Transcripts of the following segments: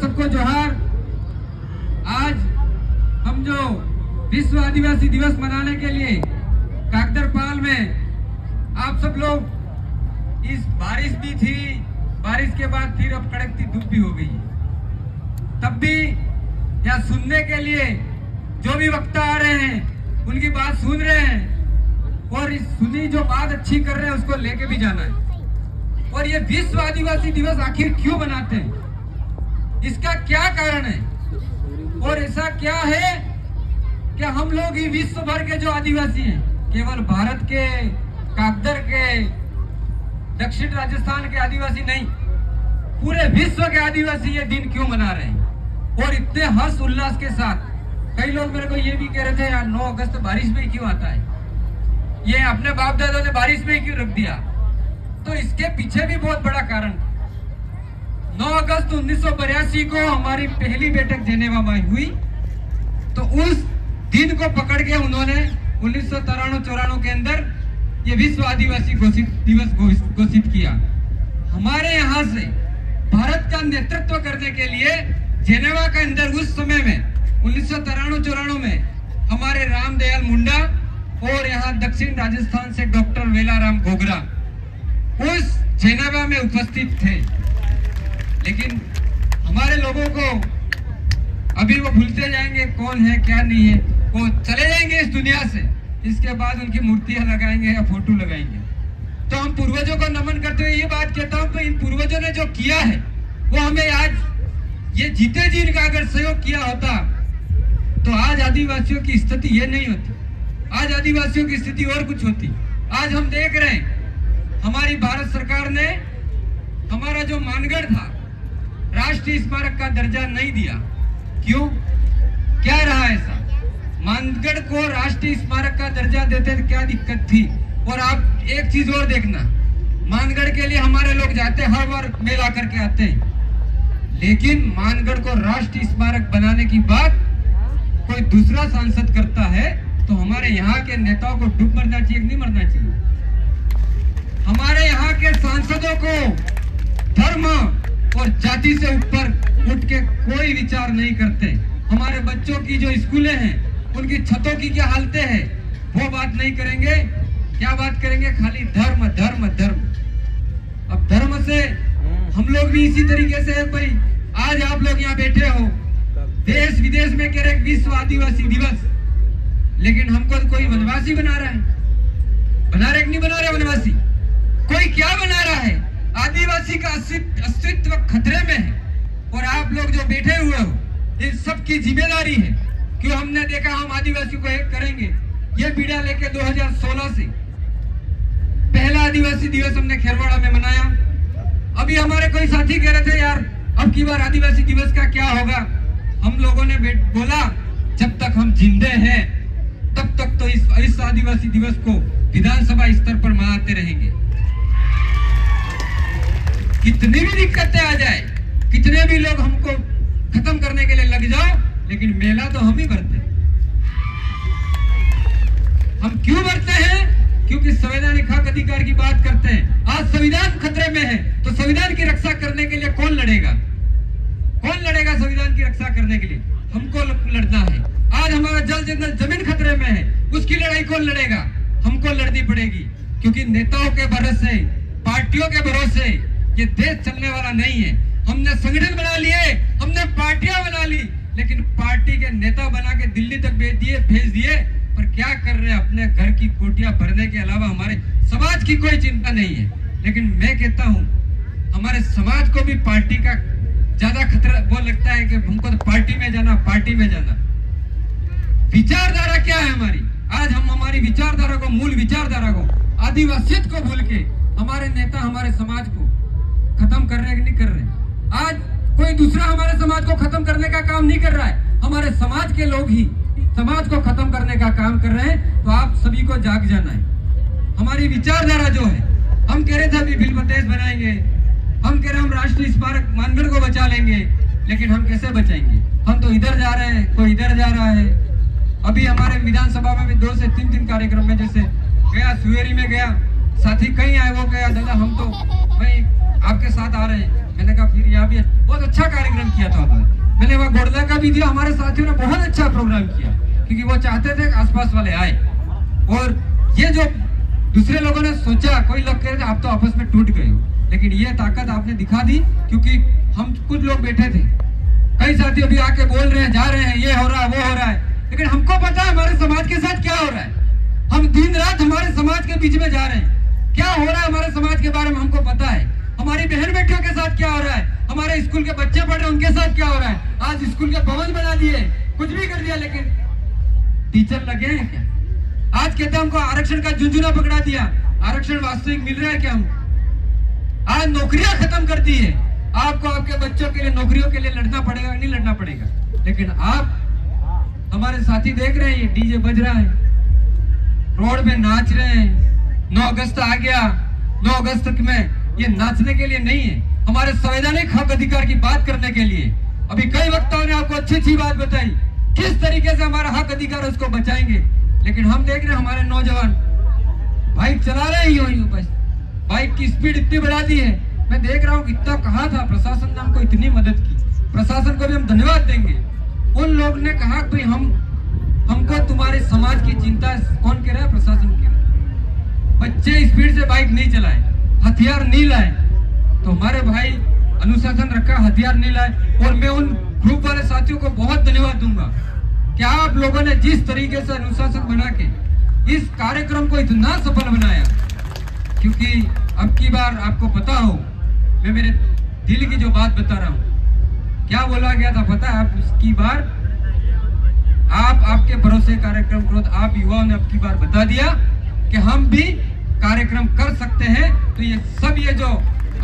सबको जोहार। आज हम जो विश्व आदिवासी दिवस मनाने के लिए काकदरपाल में आप सब लोग, इस बारिश भी थी, बारिश के बाद फिर अब कड़कती धूप भी हो गई है, तब भी यहाँ सुनने के लिए जो भी वक्ता आ रहे हैं उनकी बात सुन रहे हैं और इस सुनी जो बात अच्छी कर रहे हैं उसको लेके भी जाना है। और ये विश्व आदिवासी दिवस आखिर क्यों मनाते हैं, इसका क्या कारण है और ऐसा क्या है कि हम लोग ही विश्व भर के जो आदिवासी हैं, केवल भारत के, काकदर के, दक्षिण राजस्थान के आदिवासी नहीं, पूरे विश्व के आदिवासी ये दिन क्यों मना रहे हैं और इतने हर्ष उल्लास के साथ। कई लोग मेरे को ये भी कह रहे थे यार 9 अगस्त बारिश में क्यों आता है, ये अपने बाप दादा ने बारिश में क्यों रख दिया। तो इसके पीछे भी बहुत बड़ा कारण। 9 अगस्त 1982 को हमारी पहली बैठक जेनेवा में हुई, तो उस दिन को पकड़ के उन्होंने 1993-94 के अंदर ये विश्व आदिवासी दिवस घोषित किया। हमारे यहाँ से भारत का नेतृत्व करने के लिए जेनेवा के अंदर उस समय में 1993-94 में हमारे रामदयाल मुंडा और यहाँ दक्षिण राजस्थान से डॉक्टर वेलाराम घोगरा उस जेनेवा में उपस्थित थे। लेकिन हमारे लोगों को अभी वो भूलते जाएंगे कौन है क्या नहीं है, वो चले जाएंगे इस दुनिया से, इसके बाद उनकी मूर्तियां लगाएंगे या फोटो लगाएंगे। तो हम पूर्वजों को नमन करते हुए ये बात कहता हूँ कि इन पूर्वजों ने जो किया है वो हमें आज ये जीते जी इनका अगर सहयोग किया होता तो आज आदिवासियों की स्थिति ये नहीं होती, आज आदिवासियों की स्थिति और कुछ होती। आज हम देख रहे हैं हमारी भारत सरकार ने हमारा जो मानगढ़ था राष्ट्रीय स्मारक का दर्जा नहीं दिया। क्यों, क्या रहा ऐसा? मानगढ़ को राष्ट्रीय स्मारक का दर्जा देते क्या दिक्कत थी? और आप एक चीज और देखना, मानगढ़ के लिए हमारे लोग जाते हैं, हर बार मेला करके आते हैं, लेकिन मानगढ़ को राष्ट्रीय स्मारक बनाने की बात कोई दूसरा सांसद करता है तो हमारे यहाँ के नेताओं को डूब मरना चाहिए, नहीं मरना चाहिए। हमारे यहाँ के सांसदों को धर्म और जाति से ऊपर उठ के कोई विचार नहीं करते। हमारे बच्चों की जो स्कूलें हैं उनकी छतों की क्या हालतें हैं वो बात नहीं करेंगे, क्या बात करेंगे? खाली धर्म धर्म धर्म। अब धर्म से हम लोग भी इसी तरीके से है भाई। आज आप लोग यहाँ बैठे हो, देश विदेश में कह रहे विश्व आदिवासी दिवस, लेकिन हमको तो कोई वनवासी बना रहा है। बना रहे कि नहीं बना रहे वनवासी? कोई क्या बना रहा है? आदिवासी का अस्तित्व खतरे में है और आप लोग जो बैठे हुए हो इन सब की जिम्मेदारी है। क्यों? हमने देखा हम आदिवासी को एक करेंगे, ये बीड़ा लेके 2016 से पहला आदिवासी दिवस हमने खेरवाड़ा में मनाया। अभी हमारे कोई साथी कह रहे थे यार अब की बार आदिवासी दिवस का क्या होगा? हम लोगों ने बोला जब तक हम जिंदे हैं तब तक तो इस आदिवासी दिवस को विधानसभा स्तर पर मनाते रहेंगे। कितनी भी दिक्कतें आ जाए, कितने भी लोग हमको खत्म करने के लिए लग जाओ, लेकिन मेला तो हम ही भरते हैं। हम क्यों भरते हैं? क्योंकि संवैधानिक हक अधिकार की बात करते हैं। आज संविधान खतरे में है तो संविधान की रक्षा करने के लिए कौन लड़ेगा? कौन लड़ेगा संविधान की रक्षा करने के लिए? हमको लड़ना है। आज हमारा जल जंगल जमीन खतरे में है, उसकी लड़ाई कौन लड़ेगा? हमको लड़नी पड़ेगी। क्योंकि नेताओं के भरोसे, पार्टियों के भरोसे ये देश चलने वाला नहीं है। हमने संगठन बना लिए, हमने पार्टियां बना ली, लेकिन पार्टी के नेता बना के दिल्ली तक भेज दिए, पर क्या कर रहे हैं? अपने घर की कोठियां भरने के अलावा हमारे समाज की कोई चिंता नहीं है। लेकिन मैं कहता हूं हमारे समाज को भी पार्टी का ज्यादा खतरा वो लगता है कि हमको तो पार्टी में जाना, पार्टी में जाना। विचारधारा क्या है हमारी? आज हम हमारी विचारधारा को, मूल विचारधारा को, आदिवासियत को भूल के हमारे नेता हमारे समाज को खत्म कर रहे हैं कि नहीं कर रहे? आज कोई दूसरा हमारे समाज को खत्म करने का काम नहीं कर रहा है, हमारे समाज के लोग ही समाज को खत्म करने का काम कर रहे हैं। तो आप सभी को जाग जाना है। हमारी विचारधारा जो है, हम कह रहे थे अभी बिल प्रदेश बनाएंगे, हम कह रहे हम राष्ट्रीय स्मारक मानगढ़ को बचा लेंगे, लेकिन हम कैसे बचाएंगे? हम तो इधर जा रहे हैं, कोई इधर जा रहा है। अभी हमारे विधानसभा में भी 2 से 3 कार्यक्रम में, जैसे गया सुवेरी में गया, साथी कहीं आए, वो गया दादा हम तो भाई आपके साथ आ रहे हैं, मैंने कहा फिर यहाँ भी बहुत अच्छा कार्यक्रम किया था उन्होंने। मैंने वहाँ गोड़ला का भी दिया, हमारे साथियों ने बहुत अच्छा प्रोग्राम किया क्योंकि वो चाहते थे कि आसपास वाले आए। और ये जो दूसरे लोगों ने सोचा, कोई लोग कह रहे थे आप तो आपस में टूट गए हो, लेकिन ये ताकत आपने दिखा दी क्योंकि हम कुछ लोग बैठे थे, कई साथी अभी आके बोल रहे हैं, जा रहे हैं, ये हो रहा है, वो हो रहा है, लेकिन हमको पता है हमारे समाज के साथ क्या हो रहा है। हम दिन रात हमारे समाज के बीच में जा रहे हैं, क्या हो रहा है हमारे समाज के बारे में हमको पता है। हमारी बहन बेटियों के साथ क्या हो रहा है, हमारे स्कूल के बच्चे पढ़ रहे हैं उनके साथ क्या हो रहा है। आज स्कूल के भवन बना दिए, कुछ भी कर दिया, लेकिन टीचर लगे हैं क्या? आज कहते हैं हमको आरक्षण का झुंझुना पकड़ा दिया, आरक्षण वास्तविक मिल रहा है क्या हमको? आज नौकरियां खत्म कर दी है, आपको आपके बच्चों के लिए नौकरियों के लिए लड़ना पड़ेगा, नहीं लड़ना पड़ेगा। लेकिन आप हमारे साथी देख रहे हैं, ये डीजे बज रहा है, रोड में नाच रहे हैं। 9 अगस्त आ गया, 9 अगस्त में ये नाचने के लिए नहीं है, हमारे संवैधानिक हक अधिकार की बात करने के लिए। अभी कई वक्ताओं ने आपको अच्छी अच्छी बात बताई, किस तरीके से हमारा हक अधिकार उसको बचाएंगे। लेकिन हम देख रहे हैं हमारे नौजवान बाइक चला रहे हैं, बस बाइक की स्पीड इतनी बढ़ा दी है। मैं देख रहा हूँ इतना कहा था, प्रशासन ने हमको इतनी मदद की, प्रशासन को भी हम धन्यवाद देंगे। उन लोग ने कहा भाई हमको तुम्हारे समाज की चिंता है। कौन कह रहा है? प्रशासन कह रहा है। बच्चे स्पीड से बाइक नहीं चलाए, हथियार नहीं लाए, तो हमारे भाई अनुशासन रखा, हथियार नहीं लाए। और मैं उन ग्रुप वाले साथियों को बहुत धन्यवाद दूंगा कि आप लोगों ने जिस तरीके से अनुशासन बना के इस कार्यक्रम को इतना सफल बनाया। क्योंकि अब की बार आपको पता हो, मैं मेरे दिल की जो बात बता रहा हूँ, क्या बोला गया था पता है? आप उसकी बार आप आपके भरोसे कार्यक्रम करो। आप युवाओं ने अब की बार बता दिया कि हम भी कार्यक्रम कर सकते हैं। तो ये सब ये जो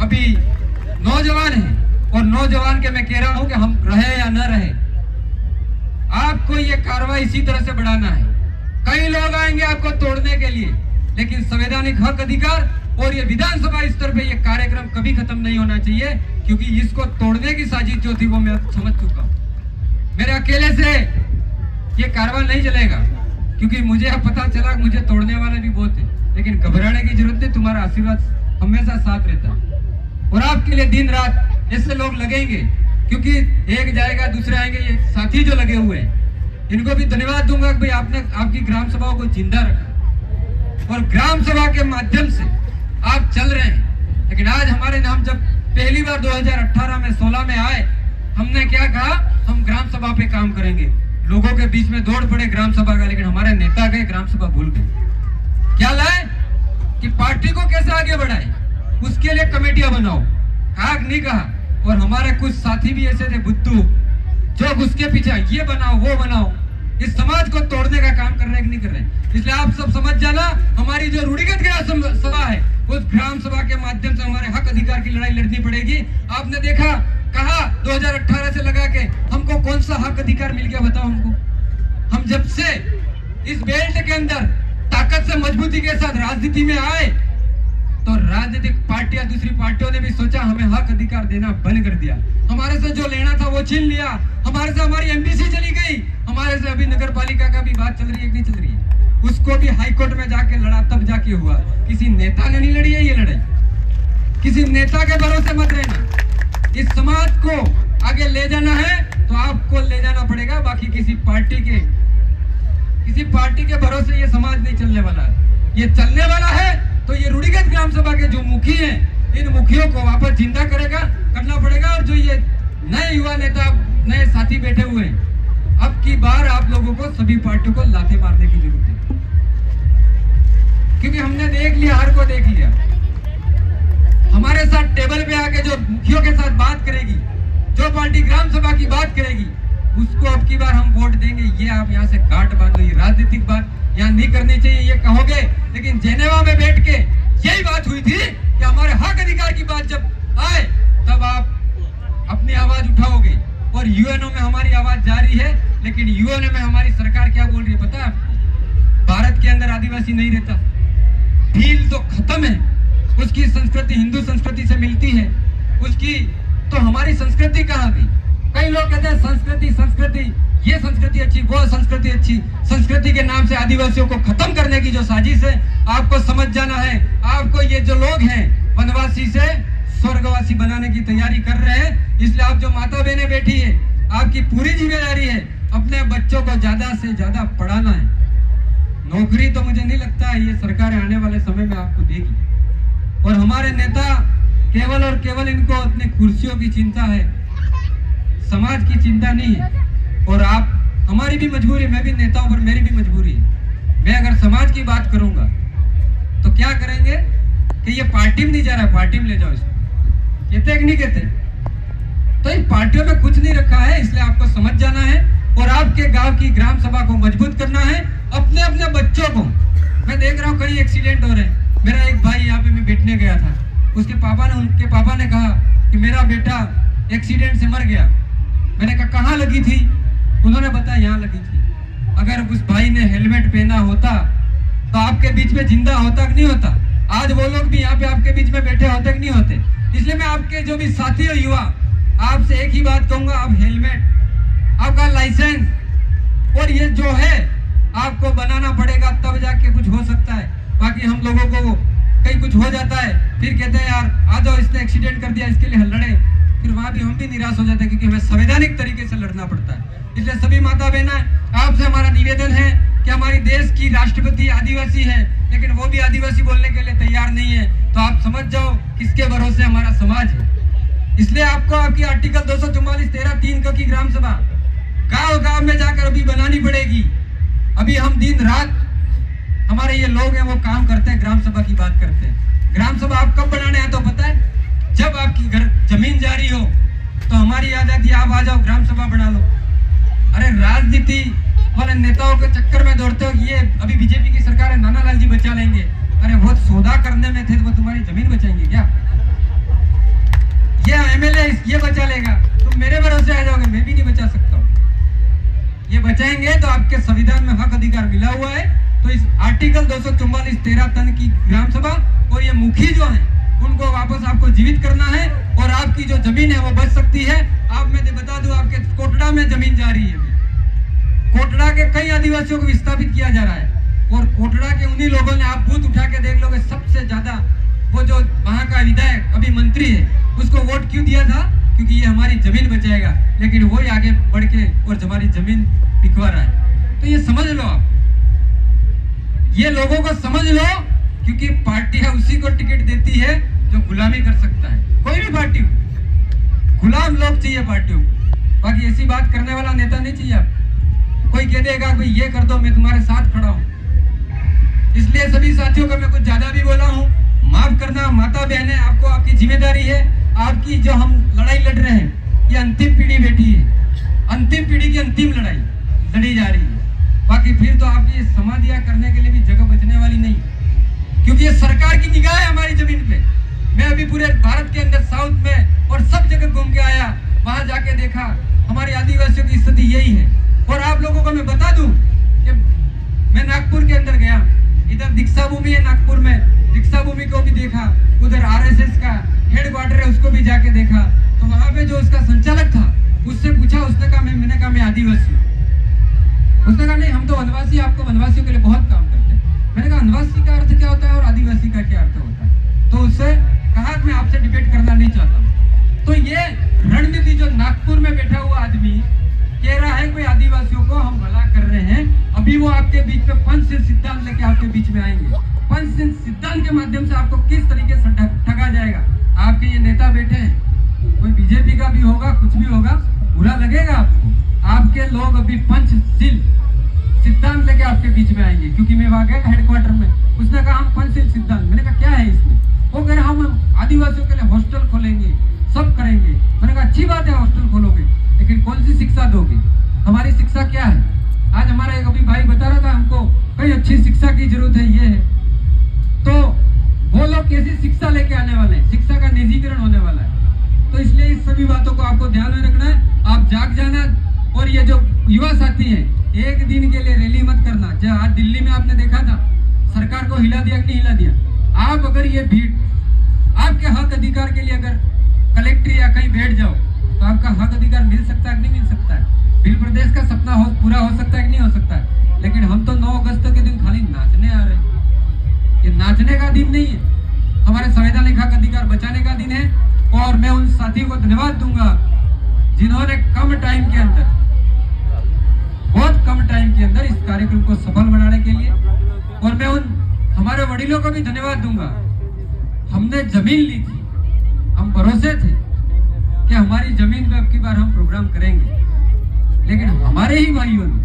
अभी नौजवान हैं, और नौजवान के मैं कह रहा हूं कि हम रहे या न रहे, आपको ये कार्रवाई इसी तरह से बढ़ाना है। कई लोग आएंगे आपको तोड़ने के लिए, लेकिन संवैधानिक हक अधिकार और ये विधानसभा स्तर पे ये कार्यक्रम कभी खत्म नहीं होना चाहिए, क्योंकि इसको तोड़ने की साजिश जो थी वो मैं समझ चुका हूं। मेरे अकेले से ये कार्रवाई नहीं चलेगा, क्योंकि मुझे अब पता चला मुझे तोड़ने वाले भी बहुत है, लेकिन घबराने की जरूरत नहीं। तुम्हारा आशीर्वाद हमेशा साथ रहता है और आपके लिए दिन रात ऐसे लोग लगेंगे, क्योंकि एक जाएगा दूसरे आएंगे। ये साथी जो लगे हुए हैं इनको भी धन्यवाद दूंगा कि भाई आपने आपकी ग्राम सभाओं को जिंदा रखा और ग्राम सभा के माध्यम से आप चल रहे हैं। लेकिन आज हमारे नाम जब पहली बार 2018 में 16 में आए, हमने क्या कहा? हम ग्राम सभा पे काम करेंगे। लोगों के बीच में दौड़ पड़े ग्राम सभा का, लेकिन हमारे नेता गए ग्राम सभा भूल गए। क्या लाए कि पार्टी को कैसे आगे बढ़ाए, उसके लिए कमेटियां बनाओ, कहा नहीं कहा। और हमारे कुछ साथी भी ऐसे थे बुद्धू, जो उसके पीछे ये बनाओ वो बनाओ, इस समाज को तोड़ने का काम कर रहे हैं कि नहीं कर रहे। इसलिए आप सब समझ जाना, हमारी जो रूढ़िगत ग्राम सभा है, उस ग्राम सभा के माध्यम से हमारे हक अधिकार की लड़ाई लड़नी पड़ेगी। आपने देखा, कहा 2018 से लगा के हमको कौन सा हक अधिकार मिल गया बताओ हमको। हम जब से इस बेल्ट के अंदर ताकत से मजबूती के साथ राजनीति में आए, तो राजनीतिक पार्टियां, दूसरी पार्टियों ने भी सोचा हमें हक अधिकार देना बंद कर दिया। हमारे से जो लेना था वो छीन लिया, हमारे से हमारी एमपीसी चली गई, हमारे से अभी नगर पालिका का भी बात चल रही है कि नहीं चल रही है, उसको भी हाईकोर्ट में जाके लड़ा, तब जाके हुआ। किसी नेता ने नहीं लड़ी है ये लड़ाई, किसी नेता के भरोसे मत रहना। इस समाज को आगे ले जाना है तो आपको ले जाना पड़ेगा, बाकी किसी पार्टी के भरोसे ये समाज नहीं चलने वाला है। ये चलने वाला है तो ये रूढ़िगत ग्राम सभा के जो मुखी हैं, इन मुखियों को वापस जिंदा करना पड़ेगा। और जो ये नए युवा नेता, नए साथी बैठे हुए हैं, अब की बार आप लोगों को सभी पार्टियों को लाथे मारने की जरूरत है, क्योंकि हमने देख लिया, हर को देख लिया। हमारे साथ टेबल पे आके जो मुखियों के साथ बात करेगी, जो पार्टी ग्राम सभा की बात करेगी, उसको अब की बार हम वोट देंगे। ये आप यहाँ से गांठ बांधो, ये राजनीतिक बात यहाँ नहीं करनी चाहिए ये कहोगे, लेकिन जेनेवा में बैठ के यही बात हुई थी कि हमारे हक अधिकार की बात जब आए तब आप अपनी आवाज उठाओगे। और यूएनओ में हमारी आवाज जारी है, लेकिन यूएनओ में हमारी सरकार क्या बोल रही है पता है आपको? भारत के अंदर आदिवासी नहीं रहता, भील तो खत्म है, उसकी संस्कृति हिंदू संस्कृति से मिलती है उसकी, तो हमारी संस्कृति कहाँ गई? कई लोग कहते हैं संस्कृति, ये संस्कृति अच्छी, वो संस्कृति अच्छी। संस्कृति के नाम से आदिवासियों को खत्म करने की जो साजिश है, आपको समझ जाना है। आपको ये जो लोग हैं वनवासी से स्वर्गवासी बनाने की तैयारी कर रहे हैं। इसलिए आप जो माता बहनें बैठी है, आपकी पूरी जिम्मेदारी है अपने बच्चों को ज्यादा से ज्यादा पढ़ाना है। नौकरी तो मुझे नहीं लगता है ये सरकार आने वाले समय में आपको देगी। और हमारे नेता केवल और केवल इनको अपनी कुर्सियों की चिंता है, समाज की चिंता नहीं है। और आप, हमारी भी मजबूरी, मैं भी नेता हूं पर मेरी भी मजबूरी है। मैं अगर समाज की बात करूंगा तो क्या करेंगे कि ये पार्टी में नहीं जा रहा है, पार्टी में ले जाओ इसको, कहते कि नहीं कहते? तो इन पार्टियों में कुछ नहीं रखा है। इसलिए आपको समझ जाना है और आपके गांव की ग्राम सभा को मजबूत करना है। अपने अपने बच्चों को, मैं देख रहा हूँ कई एक्सीडेंट हो रहे हैं। मेरा एक भाई यहाँ पे मैं बैठने गया था, उनके पापा ने कहा कि मेरा बेटा एक्सीडेंट से मर गया। मैंने कहा कहाँ लगी थी? उन्होंने बताया यहाँ लगी थी। अगर उस भाई ने हेलमेट पहना होता तो आपके बीच में जिंदा होता कि नहीं होता? आज वो लोग भी यहाँ पे आपके बीच में बैठे होते कि नहीं होते? इसलिए मैं आपके जो भी साथी हो युवा, आपसे एक ही बात कहूंगा, आप हेलमेट, आपका लाइसेंस और ये जो है आपको बनाना पड़ेगा, तब जाके कुछ हो सकता है। बाकी हम लोगों को कहीं कुछ हो जाता है, फिर कहते हैं यार आ जाओ इसने एक्सीडेंट कर दिया इसके लिए लड़े, फिर वहां भी हम भी निराश हो जाते हैं क्योंकि हमें संवैधानिक तरीके से लड़ना पड़ता है। इसलिए सभी माता बहनें, आपसे हमारा निवेदन है कि हमारी देश की राष्ट्रपति आदिवासी है, लेकिन वो भी आदिवासी बोलने के लिए तैयार नहीं है। तो आप समझ जाओ किसके भरोसे हमारा समाज है। इसलिए आपको आपकी आर्टिकल 244(13)(3) की ग्राम सभा गांव गांव में जाकर अभी बनानी पड़ेगी। अभी हम दिन रात, हमारे ये लोग हैं वो काम करते हैं, ग्राम सभा की बात करते हैं। ग्राम सभा आप कब बनाने हैं तो पता है? जब आपकी घर जमीन जारी हो तो हमारी आजादी, आप आ जाओ ग्राम सभा बना लो। अरे राजनीति वाले नेताओं के चक्कर में दौड़ते हो, ये अभी बीजेपी की सरकार है, नानालाल जी बचा लेंगे। अरे वो सौदा करने में थे तो वो तुम्हारी जमीन बचाएंगे क्या? ये एमएलए ये बचा लेगा, तुम मेरे भरोसे आ जाओगे? मैं भी नहीं बचा सकता हूँ। ये बचाएंगे तो आपके संविधान में हक अधिकार मिला हुआ है। तो इस आर्टिकल 244(13) की ग्राम सभा और ये मुखी जो है उनको वापस आपको जीवित करना है और आपकी जो जमीन है वो बच सकती है। आप मैं बता दूं, आपके कोटड़ा में जमीन जा रही है। कोटड़ा के कई आदिवासियों को विस्थापित किया जा रहा है और कोटड़ा के उन्हीं लोगों ने, आप बूथ उठा के देख लोगे, सबसे ज्यादा वो जो वहां का विधायक अभी मंत्री है उसको वोट क्यों दिया था? क्योंकि ये हमारी जमीन बचाएगा, लेकिन वो ही आगे बढ़ के और हमारी जमीन बिकवा रहा है। तो ये समझ लो आप, ये लोगों को समझ लो, क्योंकि पार्टी है उसी को टिकट देती है जो गुलामी कर सकता है। कोई भी पार्टी हो, गुलाम लोग चाहिए पार्टियों को, बाकी ऐसी बात करने वाला नेता नहीं चाहिए। आप कोई कह देगा भाई ये कर दो, मैं तुम्हारे साथ खड़ा हूं। इसलिए सभी साथियों को मैं कुछ ज्यादा भी बोला हूं, माफ करना। माता बहनें, आपको आपकी जिम्मेदारी है। आपकी जो हम लड़ाई लड़ रहे हैं, ये अंतिम पीढ़ी बैठी है, अंतिम पीढ़ी की अंतिम लड़ाई लड़ी जा रही है। बाकी फिर तो आपकी समाधियां करने के लिए भी जगह बचने वाली नहीं, क्योंकि ये सरकार की निगाह है हमारी जमीन पे। मैं अभी पूरे भारत के अंदर साउथ में और सब जगह घूम के आया, वहां जाके देखा हमारे आदिवासियों की स्थिति यही है। और आप लोगों को मैं बता दूं कि मैं नागपुर के अंदर गया, इधर दीक्षा भूमि है नागपुर में, दीक्षा भूमि को भी देखा, उधर आरएसएस का हेडक्वार्टर है उसको भी जाके देखा। तो वहां पे जो उसका संचालक था उससे पूछा, उसने कहा मैंने कहा मैं आदिवासी हूँ। उसने कहा नहीं हम तो वनवासी, आपको वनवासियों के लिए बहुत काम करते हैं। मैंने कहा वनवासी का अर्थ क्या होता है और आदिवासी का क्या अर्थ होता है? तो उससे कहा मैं आपसे डिबेट करना नहीं चाहता। तो ये रणनीति जो नागपुर में बैठा हुआ आदमी कह रहा है कोई आदिवासियों को हम भला कर रहे हैं, अभी वो आपके बीच में पंचशील सिद्धांत लेके आपके बीच में आएंगे। पंचशील सिद्धांत के माध्यम से आपको किस तरीके से ठगा जाएगा। आपके ये नेता बैठे हैं, कोई बीजेपी का भी होगा, कुछ भी होगा, बुरा लगेगा आपको। आपके लोग अभी पंचशील सिद्धांत लेके आपके बीच में आएंगे। क्योंकि मैं वहां गया हेडक्वार्टर में, उसने कहा हम पंचशील सिद्धांत, मैंने कहा क्या है इसमें? वो कह रहे हम आदिवासियों के लिए हॉस्टल खोलेंगे, सब करेंगे। मैंने कहा अच्छी बात है हॉस्टल खोलोगे, लेकिन कौन सी शिक्षा दोगे? हमारी शिक्षा क्या है? आज हमारा एक अभी भाई बता रहा था हमको कई अच्छी शिक्षा की जरूरत है, ये है। तो वो लोग कैसी शिक्षा लेके आने वाले हैं? शिक्षा का निजीकरण होने वाला है। तो इसलिए इस सभी बातों को आपको ध्यान में रखना है, आप जाग जाना। और ये जो युवा साथी है, एक दिन के लिए रैली मत करना। जो आज दिल्ली में आपने देखा था, सरकार को हिला दिया कि नहीं हिला दिया? आप अगर ये भीड़ आपके हक अधिकार के लिए अगर कलेक्टर या कहीं बैठ जाओ तो आपका हक अधिकार मिल सकता है कि नहीं मिल सकता है? बिल प्रदेश का सपना पूरा हो सकता है कि नहीं हो सकता है? लेकिन हम तो 9 अगस्त के दिन खाली नाचने आ रहे हैं। ये नाचने का दिन नहीं है, हमारे संवैधानिक हक अधिकार बचाने का दिन है। और मैं उन साथियों को धन्यवाद दूंगा जिन्होंने कम टाइम के अंदर, बहुत कम टाइम के अंदर इस कार्यक्रम को सफल बनाने के लिए, और मैं उन हमारे वडीलों को भी धन्यवाद दूंगा। हमने जमीन ली थी, हम भरोसे थे कि हमारी जमीन पे अब की बार हम प्रोग्राम करेंगे, लेकिन हमारे ही भाइयों ने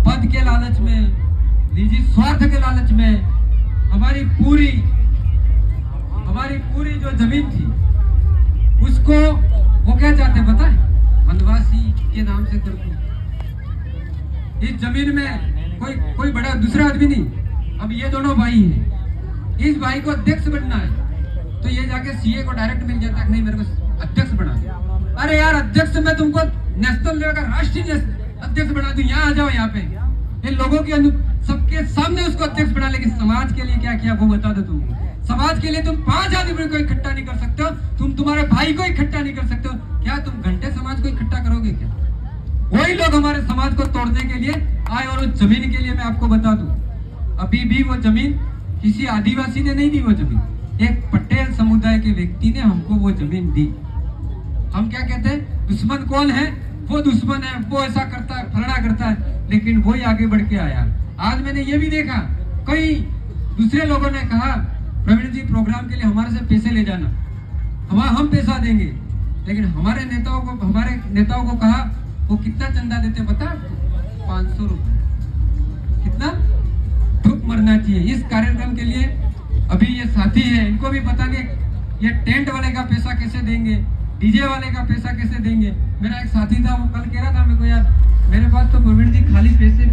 पद के लालच में, निजी स्वार्थ के लालच में हमारी पूरी जो जमीन थी उसको, वो क्या चाहते पता है, वनवासी के नाम से कर दूं। इस जमीन में कोई बड़ा दूसरा आदमी नहीं, अब ये दोनों भाई हैं, इस भाई को अध्यक्ष बनना है तो ये जाके सीए को डायरेक्ट मिल जाता है, नहीं मेरे को अध्यक्ष बना दो। अरे यार, अध्यक्ष मैं तुमको नेशनल लेवल का राष्ट्रीय अध्यक्ष बना दूं, यहाँ आ जाओ, यहाँ पे इन लोगों के सबके सामने उसको अध्यक्ष बना। लेकिन समाज के लिए क्या किया वो बता दो तुमको। समाज के लिए तुम 5 आदमी को इकट्ठा नहीं कर सकते हो, तुम तुम्हारे भाई को इकट्ठा नहीं कर सकते हो, क्या तुम घंटे समाज को इकट्ठा करोगे क्या? वही लोग हमारे समाज को तोड़ने के लिए आए। और उस जमीन के लिए मैं आपको बता दूं, अभी भी वो जमीन किसी आदिवासी ने नहीं दी, वो जमीन एक पटेल समुदाय के व्यक्ति ने हमको वो जमीन दी। हम क्या कहते हैं, दुश्मन कौन है? वो दुश्मन है, वो ऐसा करता है, फलाना करता है, लेकिन वो ही आगे बढ़ के आया। आज मैंने ये भी देखा, कई दूसरे लोगों ने कहा प्रवीण जी प्रोग्राम के लिए हमारे से पैसे ले जाना, हम पैसा देंगे, लेकिन हमारे नेताओं को कहा वो कितना चंदा देते पता? 500 रुपए। कितना? ठुक मरना चाहिए। इस कार्यक्रम के लिए अभी ये साथी है, इनको भी पता नहीं ये टेंट वाले का पैसा कैसे देंगे, डीजे वाले का पैसा कैसे देंगे। मेरा एक साथी था, वो कल कह रहा था मेरे को, यार मेरे पास तो प्रवीण जी खाली पैसे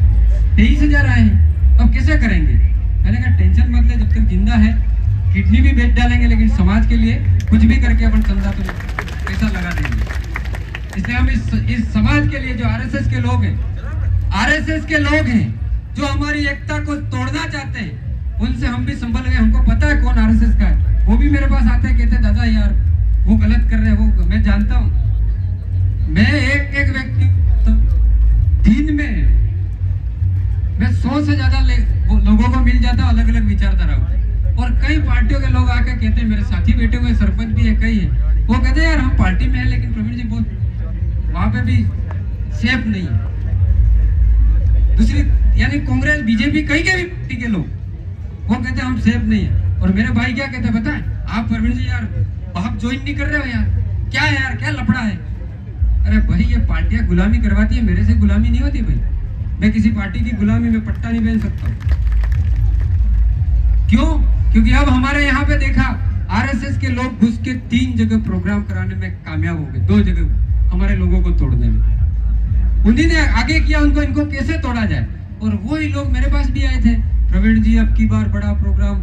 23,000 आए हैं, अब कैसे करेंगे? मैंने कहा टेंशन मत ले, जब तक जिंदा है किडनी भी बेच डालेंगे, लेकिन समाज के लिए कुछ भी करके अपन चंदा तो पैसा लगा देंगे। इसलिए हम इस समाज के लिए जो आरएसएस के लोग हैं, जो हमारी एकता को तोड़ना चाहते हैं, उनसे हम भी संभल गए। हमको पता है कौन आरएसएस का है। वो भी मेरे पास आते हैं, कहते दादा यार वो गलत कर रहे हैं, वो मैं जानता हूँ। मैं एक व्यक्ति दिन में मैं 100 से ज्यादा लोगों को मिल जाता, अलग अलग विचारधारा, और कई पार्टियों के लोग आकर कहते हैं, मेरे साथी बैठे हुए सरपंच भी है, कई है, वो कहते हैं यार हम पार्टी में है, लेकिन प्रवीण जी बहुत वहां पे भी सेफ नहीं है। दूसरी यानी कांग्रेस, बीजेपी, कई के भी पार्टी के लोग वो कहते हैं हम सेफ नहीं है। और मेरे भाई क्या कहते हैं पता है? आप प्रवीण जी यार आप ज्वाइन नहीं कर रहे हो यार, क्या है यार, क्या लफड़ा है? अरे भाई ये पार्टियां गुलामी करवाती है, मेरे से गुलामी नहीं होती भाई। मैं किसी पार्टी की गुलामी में पट्टा नहीं पहन सकता। क्यों? क्योंकि अब हमारे यहाँ पे देखा आरएसएस के लोग घुस के 3 जगह प्रोग्राम कराने में कामयाब हो गए, 2 जगह हमारे लोगों को तोड़ने में। उन्हीं ने आगे किया इनको कैसे तोड़ा जाए। और वही लोग मेरे पास भी आए थे, प्रवीण जी अब की बार बड़ा प्रोग्राम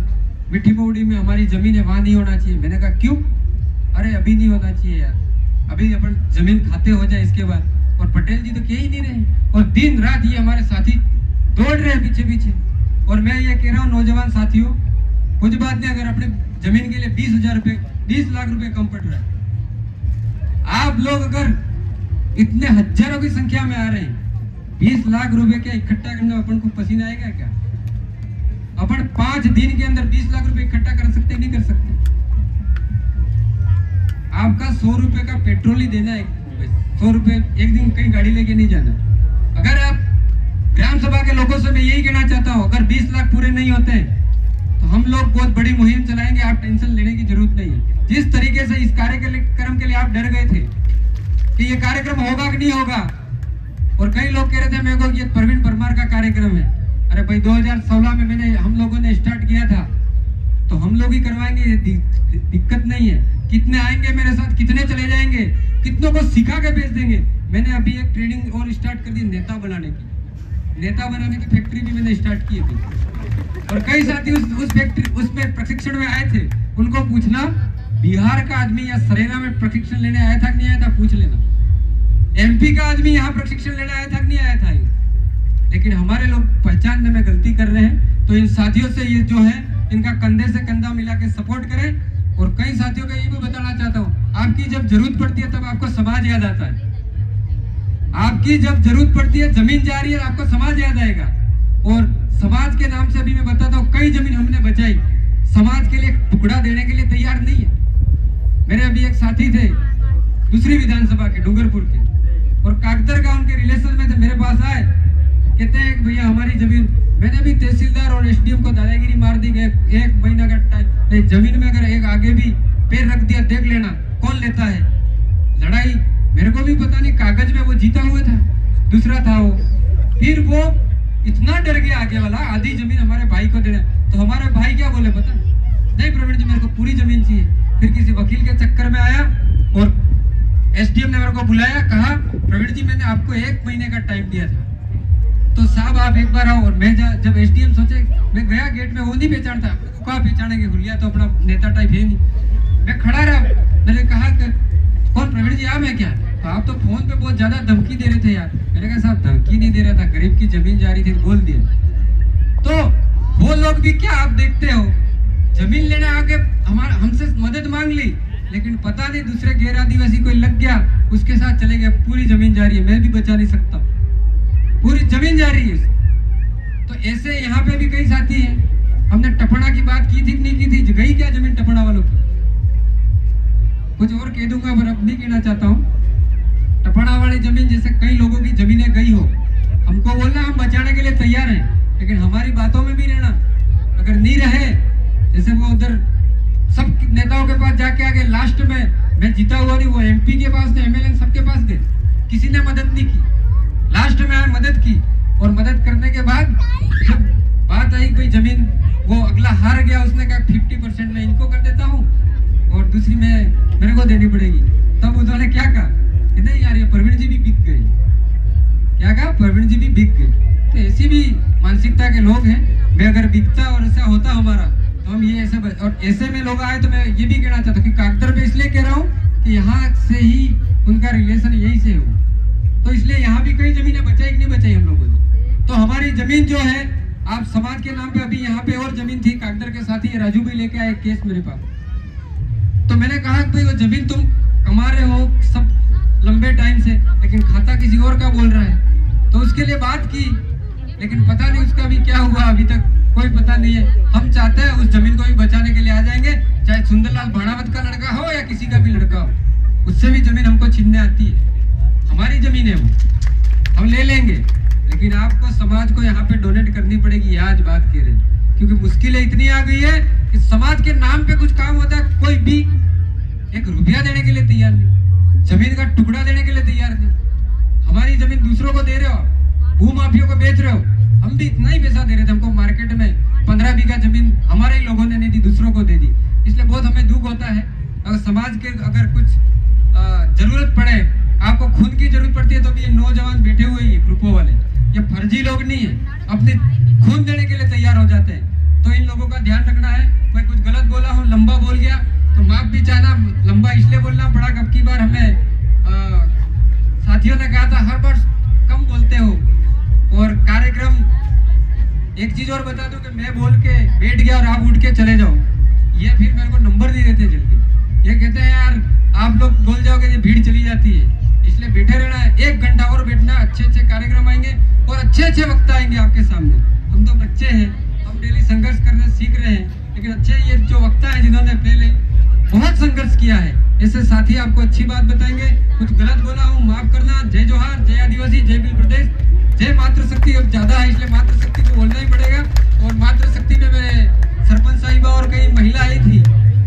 मिठी मौड़ी में, हमारी जमीन है वहां नहीं होना चाहिए। मैंने कहा क्यों? अरे अभी नहीं होना चाहिए यार, अभी अपन जमीन खाते हो जाए इसके बाद। और पटेल जी तो कह ही नहीं रहे, और दिन रात ये हमारे साथी दौड़ रहे हैं पीछे पीछे। और मैं ये कह रहा हूँ नौजवान साथियों, कुछ बात नहीं, अगर अपने जमीन के लिए 20 लाख रुपए कम पड़ रहा है, आप लोग अगर इतने हजारों की संख्या में आ रहे हैं, 20 लाख रुपए क्या इकट्ठा करने में अपन को पसीना आएगा क्या? अपन 5 दिन के अंदर 20 लाख रुपए इकट्ठा कर सकते नहीं कर सकते? आपका 100 रुपए का पेट्रोल ही देना है, 100 रुपए एक दिन कहीं गाड़ी लेके नहीं जाना। अगर आप ग्राम सभा के लोगों से मैं यही कहना चाहता हूँ, अगर 20 लाख पूरे नहीं होते तो हम लोग बहुत बड़ी मुहिम चलाएंगे, आप टेंशन लेने की जरूरत नहीं है। जिस तरीके से इस कार्यक्रम के लिए आप डर गए थे कि ये कार्यक्रम होगा कि नहीं होगा, और कई लोग कह रहे थे मेरे को ये प्रवीण परमार का कार्यक्रम है। अरे भाई 2016 में हम लोगों ने स्टार्ट किया था, तो हम लोग ही करवाएंगे, दिक्कत नहीं है। कितने आएंगे मेरे साथ, कितने चले जाएंगे, कितनों को सिखा के भेज देंगे। मैंने अभी एक ट्रेनिंग और स्टार्ट कर दी, नेता बनाने की फैक्ट्री भी मैंने स्टार्ट की थी। और कई साथी उसमें प्रशिक्षण में आए थे, उनको पूछना बिहार का आदमी या सरेना में प्रशिक्षण लेने आया था कि नहीं आया था, पूछ लेना। एमपी का आदमी यहाँ प्रशिक्षण लेने आया था कि नहीं आया था। लेकिन हमारे लोग पहचानने में गलती कर रहे हैं, तो इन साथियों से ये जो है इनका कंधे से कंधा मिला के सपोर्ट करें। और कई साथियों को ये भी बताना चाहता हूँ, आपकी जब जरूरत पड़ती है तब आपको समाज याद आता है। आपकी जब जरूरत पड़ती है, जमीन जा रही है, आपको समाज याद आएगा। और समाज के नाम से अभी मैं बताता हूँ, कई जमीन हमने बचाई, समाज के लिए टुकड़ा देने के लिए तैयार नहीं है। मेरे अभी एक साथी थे दूसरी विधानसभा के डूंगरपुर के, और कागदर का उनके रिलेशन में थे, मेरे पास आए, कहते हैं कि भैया हमारी जमीन, मैंने भी तहसीलदार और एसडीएम को दादागिरी मार दी गई, एक महीना का टाइम, जमीन में अगर एक आगे भी पैर रख दिया देख लेना कौन लेता है। लड़ाई मेरे को भी पता नहीं, कागज में वो जीता हुआ था, दूसरा था वो, फिर वो इतना डर गया आगे वाला, आधी जमीन हमारे भाई को देना, तो हमारे भाई क्या बोले पता नहीं, प्रवीण जी मेरे को पूरी जमीन चाहिए। फिर किसी वकील के चक्कर में आया और एसडीएम ने मेरे को बुलाया, कहा प्रवीण जी मैंने आपको 1 महीने का टाइम दिया था, तो साहब आप एक बार आओ। और मैं जब एसडीएम सोचे, मैं गया गेट में, वो नहीं पहचानता, कहा पहचानेंगे, हुलिया तो अपना नेता टाइप है नहीं। मैं खड़ा रहा, मैंने कहा कि कौन प्रवीण जी आप है क्या? तो आप तो फोन पे बहुत ज्यादा धमकी दे रहे थे यार। मैंने कहा साहब धमकी नहीं दे रहा था, गरीब की जमीन जा रही थी, बोल दिया। तो वो लोग भी क्या आप देखते हो, जमीन लेने आके हमसे मदद मांग ली, लेकिन पता नहीं दूसरे गैर आदिवासी कोई लग गया, उसके साथ चले गए, पूरी जमीन जा रही है, मैं भी बचा नहीं सकता, पूरी जमीन जा रही है। तो ऐसे यहाँ पे भी कई साथी हैं। हमने टपड़ा की बात की थी कि नहीं की थी, गई क्या जमीन टपड़ा वालों की? कुछ और कह दूंगा पर अब नहीं कहना चाहता हूँ। टपड़ा वाली जमीन जैसे कई लोगों की जमीनें गई हो, हमको बोलना हम बचाने के लिए तैयार हैं, लेकिन हमारी बातों में भी रहना। अगर नहीं रहे, जैसे वो उधर सब नेताओं के पास जाके आगे, लास्ट में मैं जीता हुआ नहीं, वो एमपी के पास थे, एमएलए सबके पास गए, किसी ने मदद नहीं की। लास्ट में आए, मदद की, और मदद करने के बाद जब बात आई कोई जमीन, वो अगला हार गया, उसने कहा 50% मैं इनको कर देता हूँ और दूसरी में मेरे को देनी पड़ेगी। तब उन्होंने क्या कहा कि नहीं यार ये प्रवीण जी भी बिक गए। क्या कहा? प्रवीण जी भी बिक गए। तो ऐसी भी मानसिकता के लोग हैं। मैं अगर बिकता और ऐसा होता हमारा, तो हम ये ऐसे और ऐसे में लोग आए, तो मैं ये भी कहना चाहता हूँ कि कागदर पे इसलिए कह रहा हूँ कि यहाँ से ही उनका रिलेशन यही से हो, तो इसलिए यहाँ भी कई जमीनें बचाई कि नहीं बचाई हम लोगों ने। तो हमारी जमीन जो है, आप समाज के नाम पे, अभी यहाँ पे और जमीन थी कागदर के साथ ही, राजू भाई लेके आए केस मेरे पास। तो मैंने कहा कि भाई वो जमीन तुम कमा रहे हो सब लंबे टाइम से, लेकिन खाता किसी और का बोल रहा है। तो उसके लिए बात की, लेकिन पता नहीं उसका भी क्या हुआ, अभी तक कोई पता नहीं है। हम चाहते हैं उस जमीन को भी बचाने के लिए आ जाएंगे, चाहे सुंदरलाल भाणावत का लड़का हो या किसी का भी लड़का हो, उससे भी जमीन हमको छीनने आती है। हमारी जमीन है वो, हम ले लेंगे, लेकिन आपको समाज को यहाँ पे डोनेट करनी पड़ेगी। आज बात कह रहे हैं, क्योंकि मुश्किलें इतनी आ गई है कि समाज के नाम पे कुछ काम होता है, कोई भी 1 रुपया देने के लिए तैयार नहीं, जमीन का टुकड़ा देने के लिए तैयार नहीं। हमारी जमीन दूसरों को दे रहे हो, भूमाफियों को बेच रहे हो। हम भी इतना ही पैसा दे रहे थे, हमको मार्केट में 15 बीघा जमीन हमारे ही लोगों ने नहीं दी, दूसरों को दे दी। इसलिए बहुत हमें दुख होता है। अगर समाज के अगर कुछ जरूरत पड़े, आपको खून की जरूरत पड़ती है, तो भी ये नौजवान बैठे हुए ही ग्रुपों वाले, ये फर्जी लोग नहीं है, अपने खून देने के लिए तैयार हो जाते हैं। तो इन लोगों का ध्यान रखना है। मैं कुछ गलत बोला हूँ, लंबा बोल गया तो माफ भी चाहना, लंबा इसलिए बोलना पड़ा। अब की बार हमें साथियों ने कहा था हर बार कम बोलते हो। और कार्यक्रम, एक चीज और बता दूं कि मैं बोल के बैठ गया और आप उठ के चले जाओ, ये फिर मेरे को नंबर नहीं देते जल्दी। ये कहते हैं यार आप लोग बोल जाओगे, ये भीड़ चली जाती है। इसलिए बैठे रहना है, 1 घंटा और बैठना, अच्छे अच्छे कार्यक्रम आएंगे और अच्छे अच्छे वक्ता आएंगे आपके सामने। हम तो बच्चे हैं, हम डेली संघर्ष करने सीख रहे हैं, लेकिन अच्छे ये जो वक्ता है जिन्होंने पहले बहुत संघर्ष किया है, ऐसे साथी आपको अच्छी बात बताएंगे। कुछ गलत बोला हूँ माफ करना। जय जोहार, जय आदिवासी, जय भील प्रदेश, जय मातृशक्ति। अब ज्यादा है इसलिए मातृशक्ति को बोलना ही पड़ेगा। और मातृशक्ति में मेरे सरपंच साहिबा और कई महिला आई थी,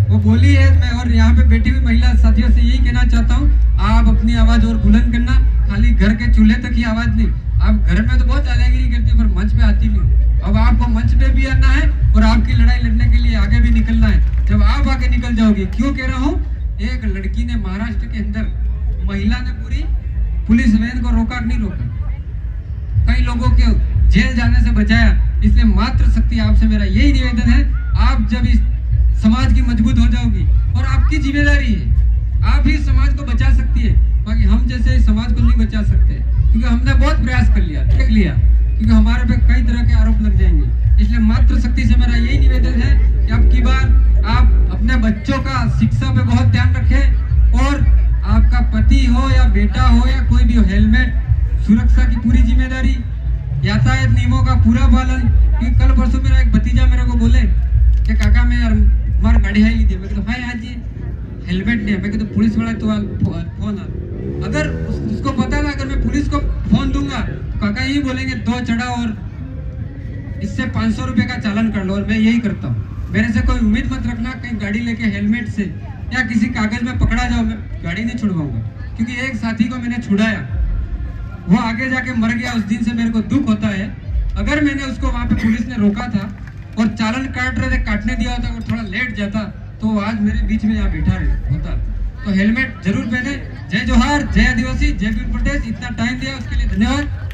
वो बोली है। मैं और यहाँ पे बैठी हुई महिला साथियों से यही कहना चाहता हूँ, आप अपनी आवाज और बुलंद करना, खाली घर के चूल्हे तक ही आवाज नहीं। आप घर में तो बहुत दादागिरी करती है, पर मंच पे आती नहीं हो। अब आपको मंच पे भी आना है और आपकी लड़ाई लड़ने के लिए आगे भी निकलना है। जब आप आगे निकल जाओगे, क्यों कह रहा हूँ, एक लड़की ने महाराष्ट्र के अंदर, महिला ने पूरी पुलिस वैन को रोका, नहीं रोका, कई लोगों के जेल जाने से बचाया। इसलिए मातृशक्ति आपसे मेरा यही निवेदन है, आप जब इस समाज की मजबूत हो जाओगी, और आपकी जिम्मेदारी है, आप ही समाज को बचा सकती है, बाकी हम जैसे समाज को नहीं बचा सकते, क्योंकि हमने बहुत प्रयास कर लिया, देख लिया, क्योंकि हमारे पे कई तरह के आरोप लग जाएंगे। इसलिए मातृशक्ति से मेरा यही निवेदन है कि अब की बार आप अपने बच्चों का शिक्षा पे बहुत ध्यान रखें, और आपका पति हो या बेटा हो या कोई भी हो, हेलमेट, सुरक्षा की पूरी जिम्मेदारी, यातायात नियमों का पूरा पालन। क्योंकि कल परसों मेरा एक भतीजा मेरे को बोले कि काका मैं यार मार गाड़ी है लीजिए, मैं हाँ जी हेलमेट नहीं है। मैं कहता पुलिस वाला तो फोन आ, अगर उसको पता था अगर मैं पुलिस को फोन दूंगा तो काका यही बोलेंगे दो चढ़ा और इससे 500 रुपए का चालान कर लो, और मैं यही करता हूँ। मेरे से कोई उम्मीद मत रखना कहीं गाड़ी लेके हेलमेट से या किसी कागज में पकड़ा जाओ, मैं गाड़ी नहीं छुड़वाऊंगा। क्योंकि एक साथी को मैंने छुड़ाया, वो आगे जाके मर गया, उस दिन से मेरे को दुख होता है। अगर मैंने उसको वहां पे पुलिस ने रोका था और चालान काट रहे थे, काटने दिया होता, वो थोड़ा लेट जाता तो आज मेरे बीच में यहाँ बैठा होता। तो हेलमेट जरूर पहने। जय जोहार, जय आदिवासी, जय भीम प्रदेश। इतना टाइम दिया उसके लिए धन्यवाद।